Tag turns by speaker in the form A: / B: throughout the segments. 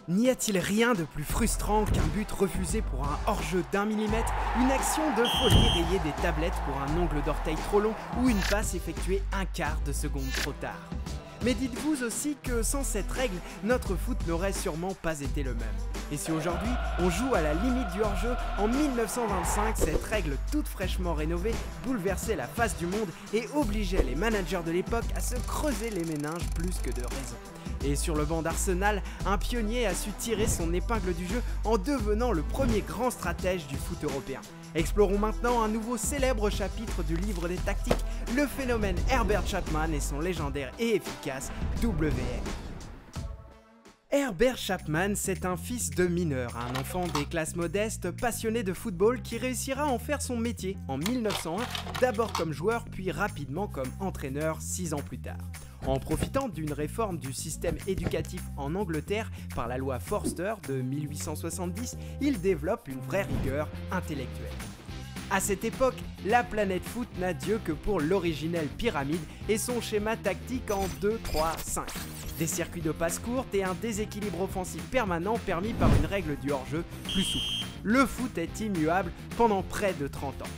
A: N'y a-t-il rien de plus frustrant qu'un but refusé pour un hors-jeu d'1 millimètre, une action de folie rayée des tablettes pour un ongle d'orteil trop long ou une passe effectuée un quart de seconde trop tard? Mais dites-vous aussi que sans cette règle, notre foot n'aurait sûrement pas été le même. Et si aujourd'hui, on joue à la limite du hors-jeu, en 1925, cette règle toute fraîchement rénovée bouleversait la face du monde et obligeait les managers de l'époque à se creuser les méninges plus que de raison. Et sur le banc d'Arsenal, un pionnier a su tirer son épingle du jeu en devenant le premier grand stratège du foot européen. Explorons maintenant un nouveau célèbre chapitre du livre des tactiques, le phénomène Herbert Chapman et son légendaire et efficace WM. Herbert Chapman, c'est un fils de mineur, un enfant des classes modestes, passionné de football qui réussira à en faire son métier en 1901, d'abord comme joueur puis rapidement comme entraîneur 6 ans plus tard. En profitant d'une réforme du système éducatif en Angleterre par la loi Forster de 1870, il développe une vraie rigueur intellectuelle. À cette époque, la planète foot n'a Dieu que pour l'originelle pyramide et son schéma tactique en 2-3-5. Des circuits de passe courtes et un déséquilibre offensif permanent permis par une règle du hors-jeu plus souple. Le foot est immuable pendant près de 30 ans.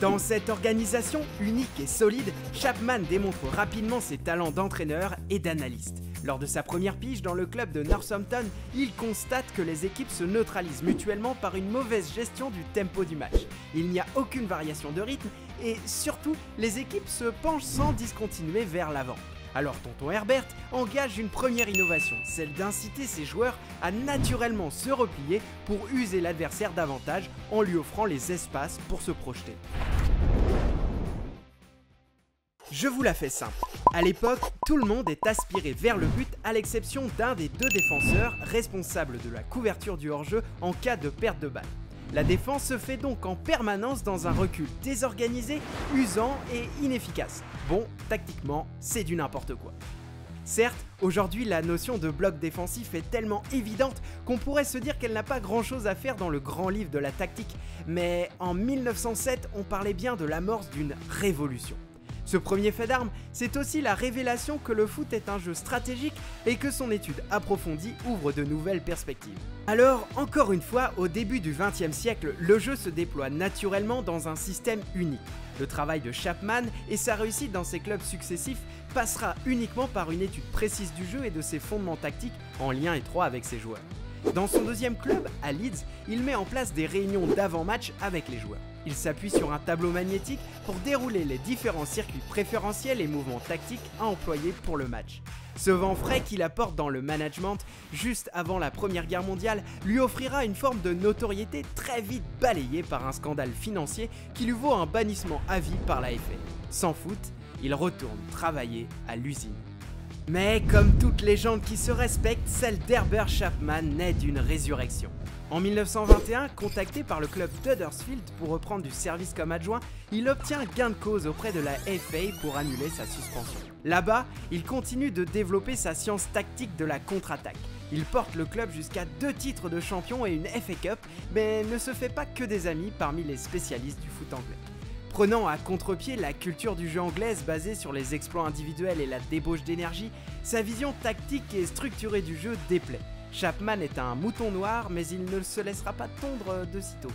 A: Dans cette organisation unique et solide, Chapman démontre rapidement ses talents d'entraîneur et d'analyste. Lors de sa première pige dans le club de Northampton, il constate que les équipes se neutralisent mutuellement par une mauvaise gestion du tempo du match. Il n'y a aucune variation de rythme et surtout, les équipes se penchent sans discontinuer vers l'avant. Alors tonton Herbert engage une première innovation, celle d'inciter ses joueurs à naturellement se replier pour user l'adversaire davantage en lui offrant les espaces pour se projeter. Je vous la fais simple. À l'époque, tout le monde est aspiré vers le but à l'exception d'un des deux défenseurs responsables de la couverture du hors-jeu en cas de perte de balle. La défense se fait donc en permanence dans un recul désorganisé, usant et inefficace. Bon, tactiquement, c'est du n'importe quoi. Certes, aujourd'hui la notion de bloc défensif est tellement évidente qu'on pourrait se dire qu'elle n'a pas grand chose à faire dans le grand livre de la tactique, mais en 1907, on parlait bien de l'amorce d'une révolution. Ce premier fait d'armes, c'est aussi la révélation que le foot est un jeu stratégique et que son étude approfondie ouvre de nouvelles perspectives. Alors, encore une fois, au début du XXe siècle, le jeu se déploie naturellement dans un système unique. Le travail de Chapman et sa réussite dans ses clubs successifs passera uniquement par une étude précise du jeu et de ses fondements tactiques en lien étroit avec ses joueurs. Dans son deuxième club, à Leeds, il met en place des réunions d'avant-match avec les joueurs. Il s'appuie sur un tableau magnétique pour dérouler les différents circuits préférentiels et mouvements tactiques à employer pour le match. Ce vent frais qu'il apporte dans le management juste avant la Première Guerre mondiale lui offrira une forme de notoriété très vite balayée par un scandale financier qui lui vaut un bannissement à vie par la FA. Sans foot, il retourne travailler à l'usine. Mais comme toute légende qui se respecte, celle d'Herbert Chapman naît d'une résurrection. En 1921, contacté par le club d'Huddersfield pour reprendre du service comme adjoint, il obtient gain de cause auprès de la FA pour annuler sa suspension. Là-bas, il continue de développer sa science tactique de la contre-attaque. Il porte le club jusqu'à 2 titres de champion et une FA Cup, mais ne se fait pas que des amis parmi les spécialistes du foot anglais. Prenant à contre-pied la culture du jeu anglaise basée sur les exploits individuels et la débauche d'énergie, sa vision tactique et structurée du jeu déplaît. Chapman est un mouton noir, mais il ne se laissera pas tondre de sitôt.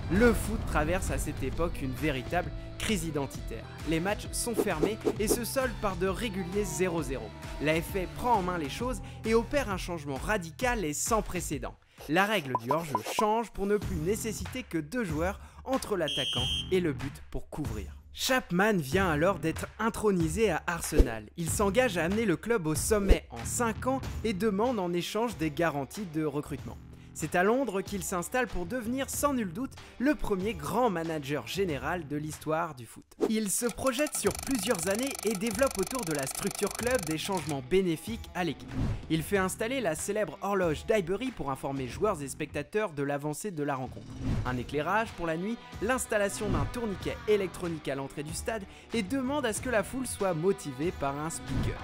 A: Le foot traverse à cette époque une véritable crise identitaire. Les matchs sont fermés et se soldent par de réguliers 0-0. La FA prend en main les choses et opère un changement radical et sans précédent. La règle du hors-jeu change pour ne plus nécessiter que 2 joueurs entre l'attaquant et le but pour couvrir. Chapman vient alors d'être intronisé à Arsenal. Il s'engage à amener le club au sommet en 5 ans et demande en échange des garanties de recrutement. C'est à Londres qu'il s'installe pour devenir sans nul doute le premier grand manager général de l'histoire du foot. Il se projette sur plusieurs années et développe autour de la structure club des changements bénéfiques à l'équipe. Il fait installer la célèbre horloge d'Highbury pour informer joueurs et spectateurs de l'avancée de la rencontre. Un éclairage pour la nuit, l'installation d'un tourniquet électronique à l'entrée du stade et demande à ce que la foule soit motivée par un speaker.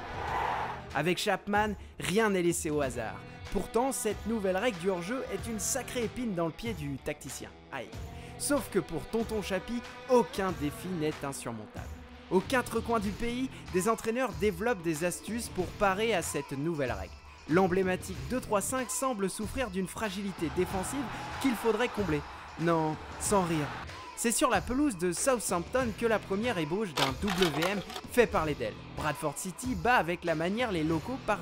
A: Avec Chapman, rien n'est laissé au hasard. Pourtant, cette nouvelle règle du hors-jeu est une sacrée épine dans le pied du tacticien. Aïe. Sauf que pour tonton Chapi, aucun défi n'est insurmontable. Aux 4 coins du pays, des entraîneurs développent des astuces pour parer à cette nouvelle règle. L'emblématique 2-3-5 semble souffrir d'une fragilité défensive qu'il faudrait combler. Non, sans rire. C'est sur la pelouse de Southampton que la première ébauche d'un WM fait parler d'elle. Bradford City bat avec la manière les locaux par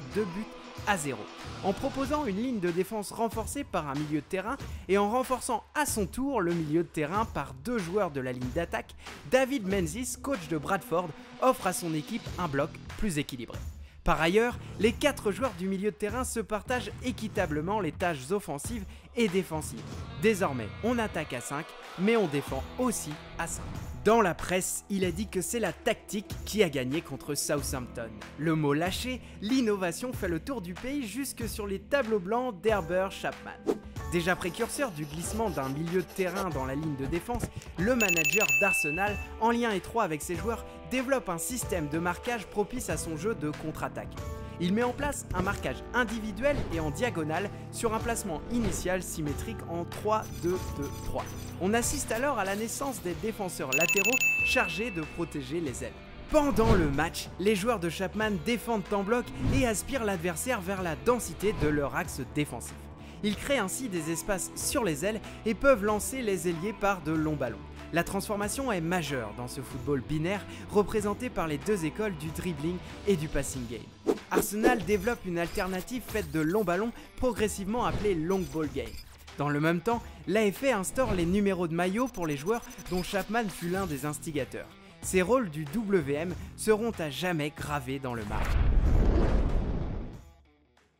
A: 2-0. En proposant une ligne de défense renforcée par un milieu de terrain et en renforçant à son tour le milieu de terrain par 2 joueurs de la ligne d'attaque, David Menzies, coach de Bradford, offre à son équipe un bloc plus équilibré. Par ailleurs, les 4 joueurs du milieu de terrain se partagent équitablement les tâches offensives et défensives. Désormais, on attaque à 5, mais on défend aussi à 5. Dans la presse, il est dit que c'est la tactique qui a gagné contre Southampton. Le mot lâché, l'innovation fait le tour du pays jusque sur les tableaux blancs d'Herbert Chapman. Déjà précurseur du glissement d'un milieu de terrain dans la ligne de défense, le manager d'Arsenal, en lien étroit avec ses joueurs, développe un système de marquage propice à son jeu de contre-attaque. Il met en place un marquage individuel et en diagonale sur un placement initial symétrique en 3-2-2-3. On assiste alors à la naissance des défenseurs latéraux chargés de protéger les ailes. Pendant le match, les joueurs de Chapman défendent en bloc et aspirent l'adversaire vers la densité de leur axe défensif. Ils créent ainsi des espaces sur les ailes et peuvent lancer les ailiers par de longs ballons. La transformation est majeure dans ce football binaire représenté par les 2 écoles du dribbling et du passing game. Arsenal développe une alternative faite de longs ballons progressivement appelée long ball game. Dans le même temps, l'AFA instaure les numéros de maillot pour les joueurs dont Chapman fut l'un des instigateurs. Ces rôles du WM seront à jamais gravés dans le marbre.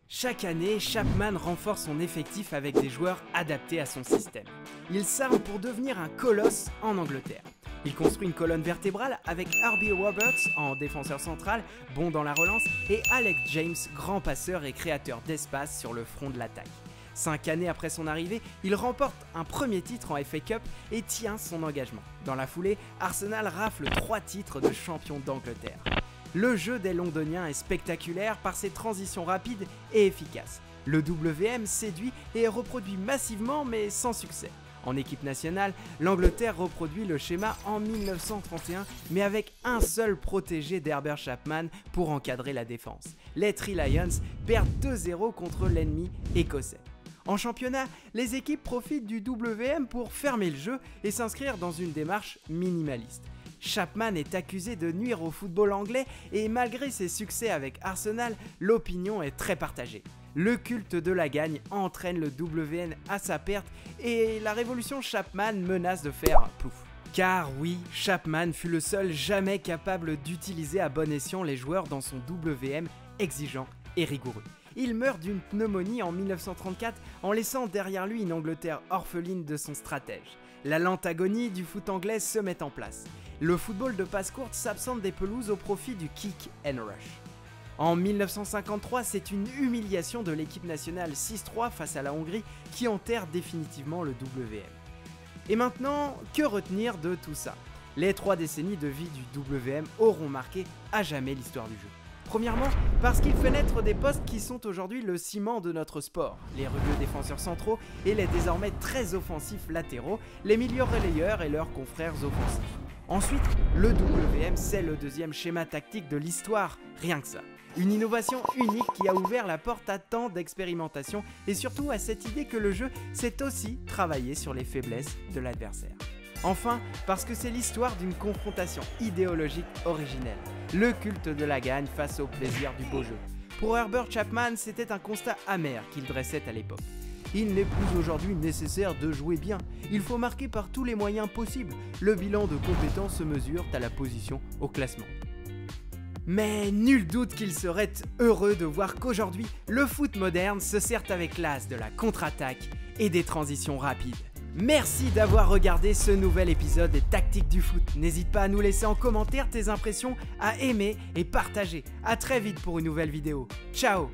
A: Chaque année, Chapman renforce son effectif avec des joueurs adaptés à son système. Il s'arme pour devenir un colosse en Angleterre. Il construit une colonne vertébrale avec Harvey Roberts en défenseur central, bon dans la relance, et Alex James, grand passeur et créateur d'espace sur le front de l'attaque. 5 années après son arrivée, il remporte un premier titre en FA Cup et tient son engagement. Dans la foulée, Arsenal rafle 3 titres de champion d'Angleterre. Le jeu des Londoniens est spectaculaire par ses transitions rapides et efficaces. Le WM séduit et est reproduit massivement mais sans succès. En équipe nationale, l'Angleterre reproduit le schéma en 1931 mais avec un seul protégé d'Herbert Chapman pour encadrer la défense. Les Three Lions perdent 2-0 contre l'ennemi écossais. En championnat, les équipes profitent du WM pour fermer le jeu et s'inscrire dans une démarche minimaliste. Chapman est accusé de nuire au football anglais et malgré ses succès avec Arsenal, l'opinion est très partagée. Le culte de la gagne entraîne le WM à sa perte et la révolution Chapman menace de faire plouf. Car oui, Chapman fut le seul jamais capable d'utiliser à bon escient les joueurs dans son WM exigeant et rigoureux. Il meurt d'une pneumonie en 1934 en laissant derrière lui une Angleterre orpheline de son stratège. La lente agonie du foot anglais se met en place. Le football de passe courte s'absente des pelouses au profit du kick and rush. En 1953, c'est une humiliation de l'équipe nationale 6-3 face à la Hongrie qui enterre définitivement le WM. Et maintenant, que retenir de tout ça? Les 3 décennies de vie du WM auront marqué à jamais l'histoire du jeu. Premièrement, parce qu'il fait naître des postes qui sont aujourd'hui le ciment de notre sport. Les rugueux défenseurs centraux et les désormais très offensifs latéraux, les milieux relayeurs et leurs confrères offensifs. Ensuite, le WM, c'est le 2e schéma tactique de l'histoire, rien que ça. Une innovation unique qui a ouvert la porte à tant d'expérimentation et surtout à cette idée que le jeu sait aussi travailler sur les faiblesses de l'adversaire. Enfin, parce que c'est l'histoire d'une confrontation idéologique originelle, le culte de la gagne face au plaisir du beau jeu. Pour Herbert Chapman, c'était un constat amer qu'il dressait à l'époque. Il n'est plus aujourd'hui nécessaire de jouer bien, il faut marquer par tous les moyens possibles. Le bilan de compétences se mesure à la position au classement. Mais nul doute qu'il serait heureux de voir qu'aujourd'hui, le foot moderne se sert avec l'as de la contre-attaque et des transitions rapides. Merci d'avoir regardé ce nouvel épisode des Tactiques du foot. N'hésite pas à nous laisser en commentaire tes impressions, à aimer et partager. A très vite pour une nouvelle vidéo. Ciao!